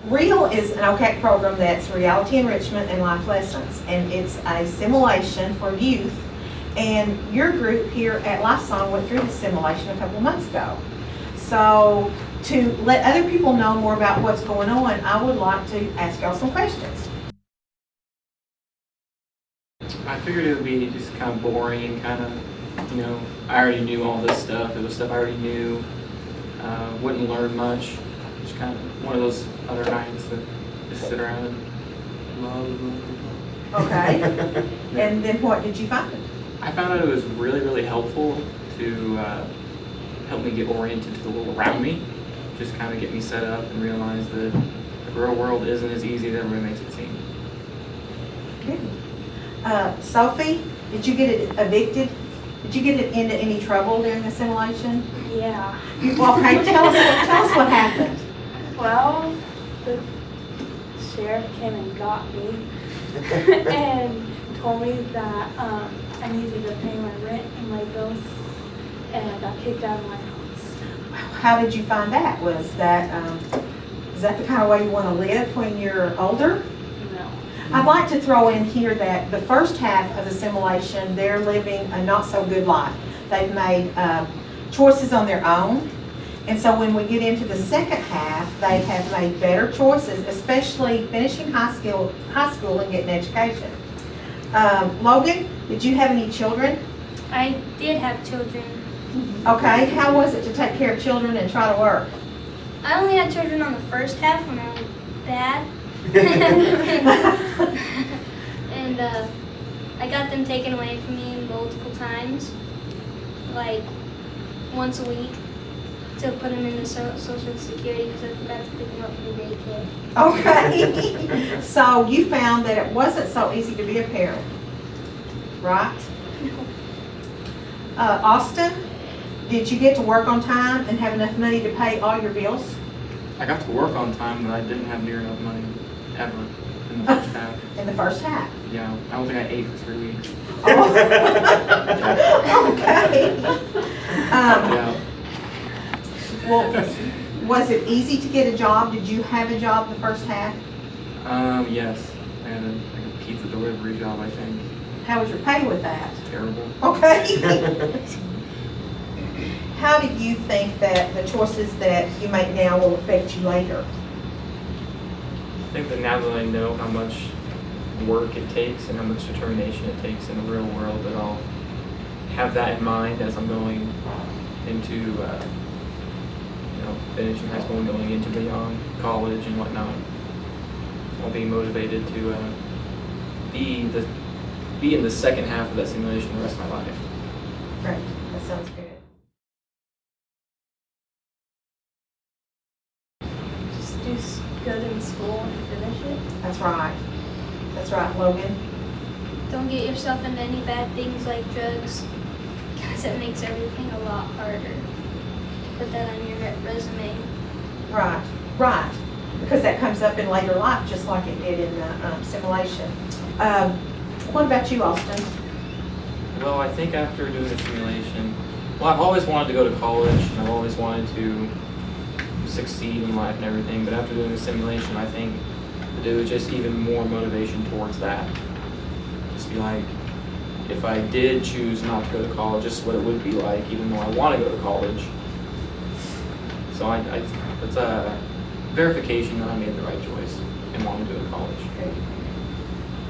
REALL is an OCAC program that's reality enrichment and life lessons, and it's a simulation for youth. And your group here at Lifesong went through the simulation a couple months ago. So to let other people know more about what's going on, I would like to ask y'all some questions. I figured it would be just kind of boring and kind of, I already knew all this stuff. It was stuff I already knew. Wouldn't learn much. Just kind of one of those other nights that just sit around and love. Okay. And then what did you find? I found out it was really, really helpful to help me get oriented to the world around me. Just kind of get me set up and realize that the real world isn't as easy as everybody makes it seem. Good. Sophie, did you get evicted? Did you get into any trouble during the simulation? Yeah. Well, okay, tell us what happened. Well, the sheriff came and got me and told me that I needed to pay my rent and my bills, and I got kicked out of my house. How did you find that? Is that the kind of way you want to live when you're older? No. I'd like to throw in here that the first half of the simulation, they're living a not so good life. They've made choices on their own. And so when we get into the second half, they have made better choices, especially finishing high school and getting education. Logan, did you have any children? I did have children. Okay, how was it to take care of children and try to work? I only had children on the first half when I was bad. And I got them taken away from me multiple times, like once a week, to put them into Social Security because I forgot to pick them up from daycare. Okay. So you found that it wasn't so easy to be a parent, right? Austin, did you get to work on time and have enough money to pay all your bills? I got to work on time, but I didn't have near enough money ever in the first half. In the first half? Yeah, I don't think I ate for 3 weeks. Oh. Okay. Yeah. Well, was it easy to get a job? Did you have a job the first half? Yes. I had a pizza delivery job, I think. How was your pay with that? Terrible. Okay. How do you think that the choices that you make now will affect you later? I think that now that I know how much work it takes and how much determination it takes in the real world, that I'll have that in mind as I'm going into finishing high school and going into beyond college and whatnot. I'll be motivated to be in the second half of that simulation the rest of my life. Great, that sounds good. Just do good in school and finish it. That's right. That's right, Logan. Don't get yourself into any bad things like drugs, because it makes everything a lot harder. Put that on your resume. Right, right. Because that comes up in later life, just like it did in the simulation. What about you, Austin? Well, I think after doing the simulation, I've always wanted to go to college, and I've always wanted to succeed in life and everything, but after doing the simulation, I think that it was just even more motivation towards that. Just be like, if I did choose not to go to college, just what it would be like, even though I want to go to college. So it's a verification that I made the right choice and wanted to go to college.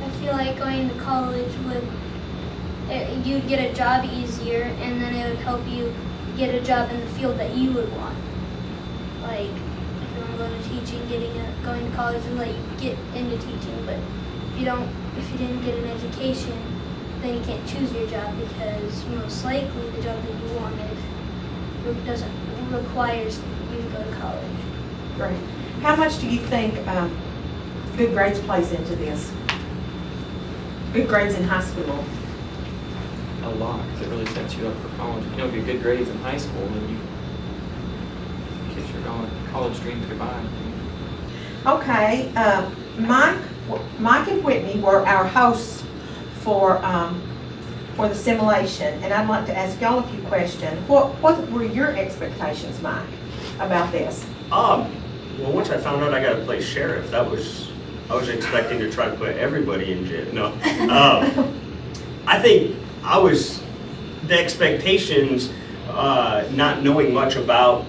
I feel like going to college you'd get a job easier, and then it would help you get a job in the field that you would want. Like, if you want to go to teaching, going to college would let you get into teaching, but if you didn't get an education, then you can't choose your job, because most likely the job that you wanted requires you to go to college. Great. How much do you think good grades plays into this? Good grades in high school? A lot, because it really sets you up for college. If you don't get good grades in high school, then you kiss your college dreams goodbye. Okay, Mike and Whitney were our hosts for the simulation, and I'd like to ask y'all a few questions. What were your expectations, Mike, about this? Well, once I found out I got to play sheriff, I was expecting to try to put everybody in jail. No, I think the expectations, not knowing much about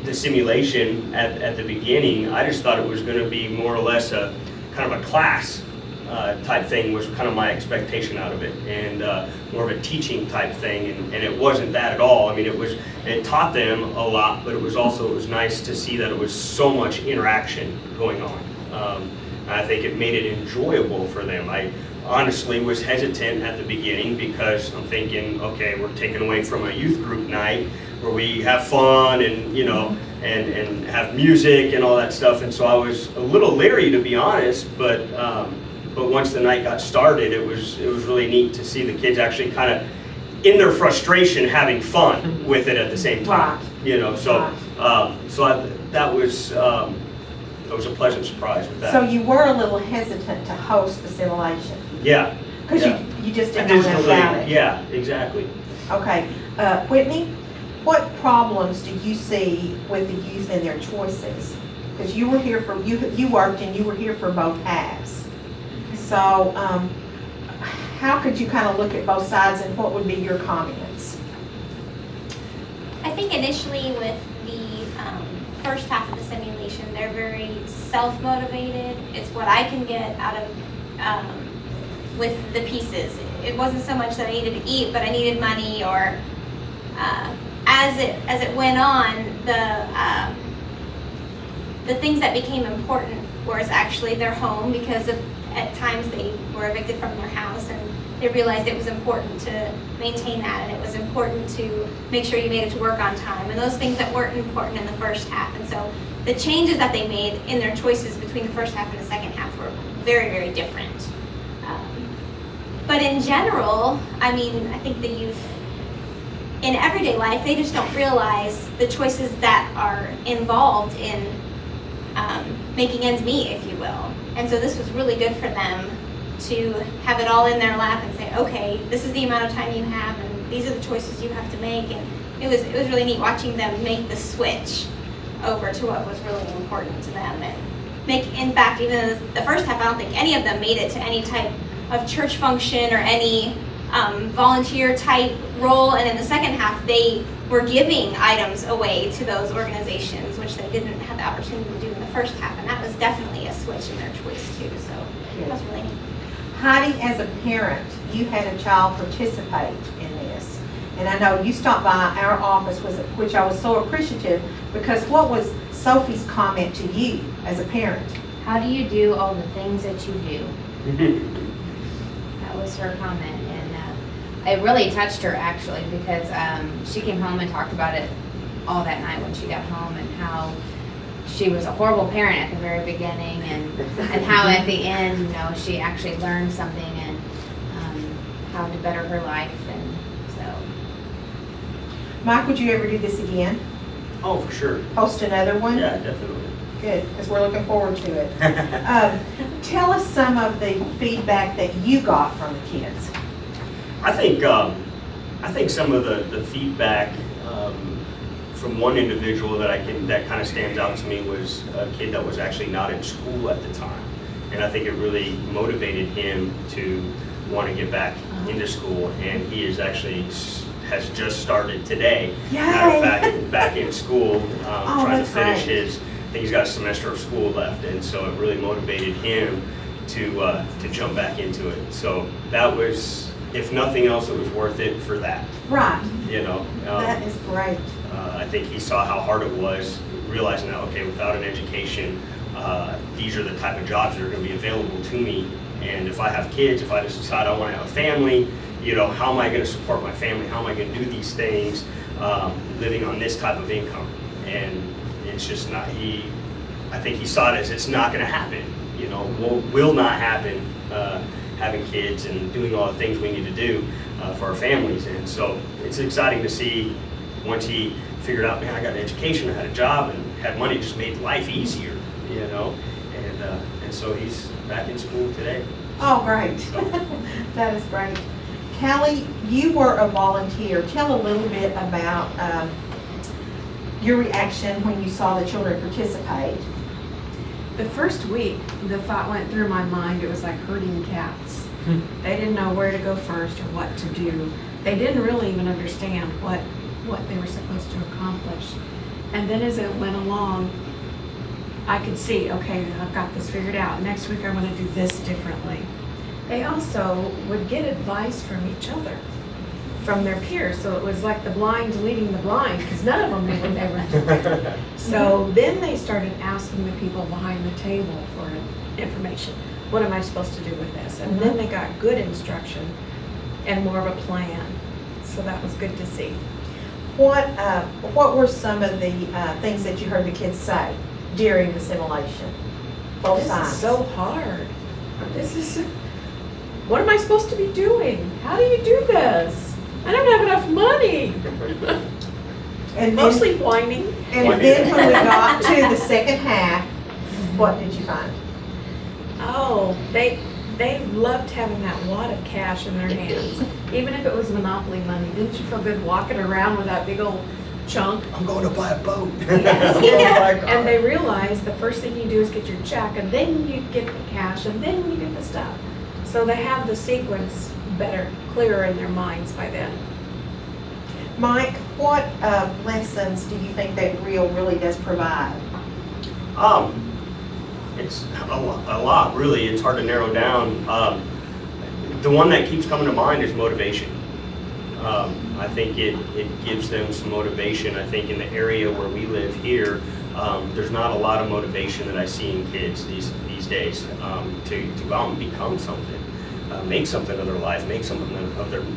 the simulation at the beginning, I just thought it was going to be more or less a kind of a class type thing was kind of my expectation out of it, and more of a teaching type thing, and it wasn't that at all. I mean, it taught them a lot, but it was nice to see that it was so much interaction going on. I think it made it enjoyable for them. I honestly was hesitant at the beginning because I'm thinking, okay, we're taken away from a youth group night where we have fun and, you know, and have music and all that stuff, and so I was a little leery, to be honest, but once the night got started, it was really neat to see the kids actually kind of in their frustration having fun with it at the same time. Right. You know, so that was a pleasant surprise with that. So you were a little hesitant to host the simulation? Yeah. Because yeah. you just didn't know enough about it? Yeah, exactly. Okay. Whitney, what problems do you see with the youth and their choices? Because you were here for, you worked and you were here for both halves. So how could you kind of look at both sides, and what would be your comments? I think initially with the first half of the simulation, they're very self-motivated. It's what I can get out of with the pieces. It wasn't so much that I needed to eat, but I needed money, or as it went on, the things that became important was actually their home, because at times they were evicted from their house, and they realized it was important to maintain that, and it was important to make sure you made it to work on time, and those things that weren't important in the first half. And so the changes that they made in their choices between the first half and the second half were very, very different. But in general, I mean, I think the youth in everyday life, they just don't realize the choices that are involved in making ends meet, if you will. And so this was really good for them to have it all in their lap and say, okay, this is the amount of time you have, and these are the choices you have to make. And it was really neat watching them make the switch over to what was really important to them. And in fact, even the first half, I don't think any of them made it to any type of church function or any volunteer type role. And in the second half, they were giving items away to those organizations, which they didn't have the opportunity to do in the first half, and that was definitely a switch in their choice too, so it was really neat. Heidi, as a parent, you had a child participate in this, and I know you stopped by our office, which I was so appreciative, because what was Sophie's comment to you as a parent? How do you do all the things that you do? That was her comment, and it really touched her actually, because she came home and talked about it all that night when she got home, and how she was a horrible parent at the very beginning, and how at the end, you know, she actually learned something, and how to better her life. And so, Mike, would you ever do this again? Oh, for sure. Host another one? Yeah, definitely. Good, because we're looking forward to it. Tell us some of the feedback that you got from the kids. I think some of the feedback from one individual that kind of stands out to me was a kid that was actually not in school at the time, and I think it really motivated him to want to get back into school, and he has just started today. Yay! Matter of fact, back in school, trying to that's finish great. I think he's got a semester of school left, and so it really motivated him to jump back into it. So that was, if nothing else, it was worth it for that. Right. You know. That is great. I think he saw how hard it was, realizing that, okay, without an education, these are the type of jobs that are going to be available to me. And if I have kids, if I just decide I want to have a family, you know, how am I going to support my family? How am I going to do these things living on this type of income? And it's just not, I think he saw it as it's not going to happen, you know, will not happen having kids and doing all the things we need to do for our families. And so it's exciting to see once he figured out, man, I got an education, I had a job, and had money, just made life easier, you know. And so he's back in school today. Oh, great. That is great. Callie, you were a volunteer. Tell a little bit about your reaction when you saw the children participate. The first week, the thought went through my mind, it was like herding cats. They didn't know where to go first or what to do. They didn't really even understand what they were supposed to accomplish. And then as it went along, I could see, okay, I've got this figured out. Next week I want to do this differently. They also would get advice from each other, from their peers. So it was like the blind leading the blind, because none of them knew what they were doing. So then they started asking the people behind the table for information. What am I supposed to do with this? And then they got good instruction and more of a plan. So that was good to see. What were some of the things that you heard the kids say during the simulation? Both This sides. is so hard. What am I supposed to be doing? How do you do this? I don't have enough money. And Mostly whining. And then when we got to the second half, what did you find? Oh, they loved having that wad of cash in their hands, even if it was Monopoly money. Didn't you feel good walking around with that big old chunk? I'm going to buy a boat. Yes. I'm going to buy a car. And they realized the first thing you do is get your check, and then you get the cash, and then you get the stuff. So they have the sequence better, clearer in their minds by then. Mike, what lessons do you think that REALL really does provide? It's a lot, really. It's hard to narrow down. The one that keeps coming to mind is motivation. I think it gives them some motivation. I think in the area where we live here, there's not a lot of motivation that I see in kids these days to go out and become something, make something of their life, make something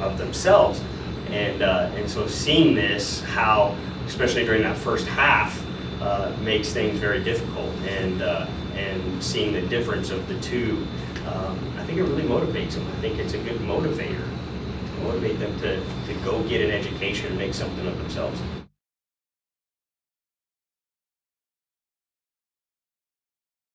of themselves. And so seeing this, how, especially during that first half, makes things very difficult, and seeing the difference of the two, I think it really motivates them. I think it's a good motivator to motivate them to go get an education and make something of themselves.